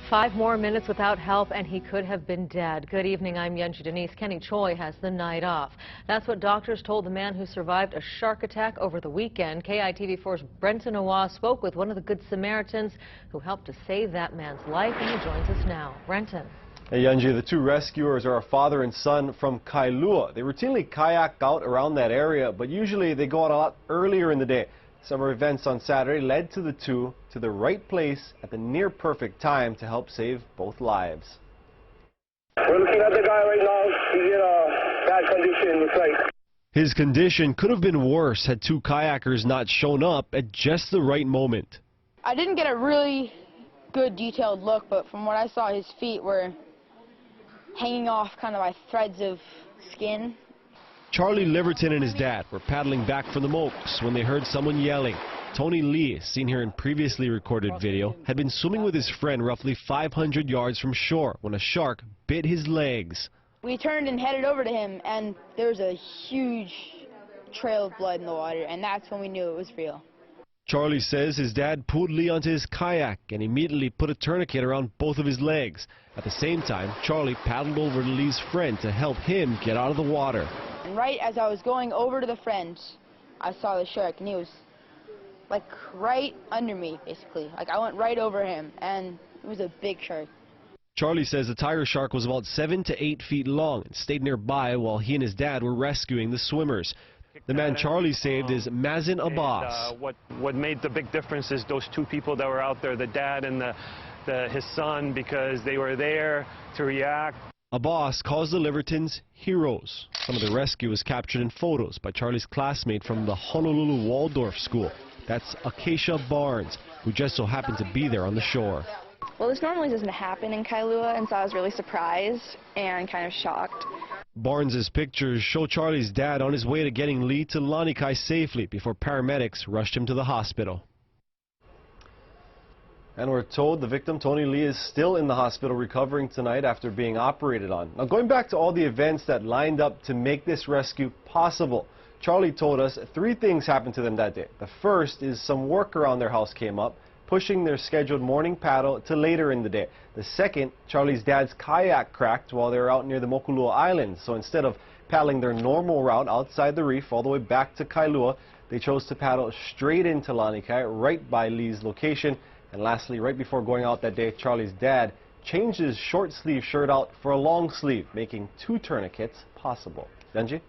5 more minutes without help and he could have been dead. Good evening, I'm Yunji Denise. Kenny Choi has the night off. That's what doctors told the man who survived a shark attack over the weekend. KITV4's Brenton Awa spoke with one of the Good Samaritans who helped to save that man's life, and he joins us now. Brenton. Hey Yunji, the two rescuers are a father and son from Kailua. They routinely kayak out around that area, but usually they go out a lot earlier in the day. Summer events on Saturday led to the two to the right place at the near perfect time to help save both lives. We're looking at the guy right now. He's in a bad condition. Looks like his condition could have been worse had two kayakers not shown up at just the right moment. I didn't get a really good detailed look, but from what I saw, his feet were hanging off kind of by threads of skin. Charlie Liverton and his dad were paddling back from the Mokes when they heard someone yelling. Tony Lee, seen here in previously recorded video, had been swimming with his friend roughly 500 yards from shore when a shark bit his legs. We turned and headed over to him, and there was a huge trail of blood in the water, and that's when we knew it was real. Charlie says his dad pulled Lee onto his kayak and immediately put a tourniquet around both of his legs. At the same time, Charlie paddled over to Lee's friend to help him get out of the water. And right as I was going over to the friend, I saw the shark, and he was like right under me, basically. Like I went right over him, and it was a big shark. Charlie says the tiger shark was about 7 to 8 feet long and stayed nearby while he and his dad were rescuing the swimmers. The man Charlie saved is Mazin Abbas. What made the big difference is those two people that were out there, the dad and his son, because they were there to react. Abbas calls the Livertons heroes. Some of the rescue was captured in photos by Charlie's classmate from the Honolulu Waldorf School. That's Acacia Barnes, who just so happened to be there on the shore. Well, this normally doesn't happen in Kailua, and so I was really surprised and kind of shocked. Barnes's pictures show Charlie's dad on his way to getting Lee to Lanikai safely before paramedics rushed him to the hospital. And we're told the victim, Tony Lee, is still in the hospital recovering tonight after being operated on. Now, going back to all the events that lined up to make this rescue possible, Charlie told us 3 things happened to them that day. The first is some work around their house came up, pushing their scheduled morning paddle to later in the day. The second, Charlie's dad's kayak cracked while they were out near the Mokulua Islands. So instead of paddling their normal route outside the reef all the way back to Kailua, they chose to paddle straight into Lanikai, right by Lee's location. And lastly, right before going out that day, Charlie's dad changed his short sleeve shirt out for a long sleeve, making 2 tourniquets possible. Benji?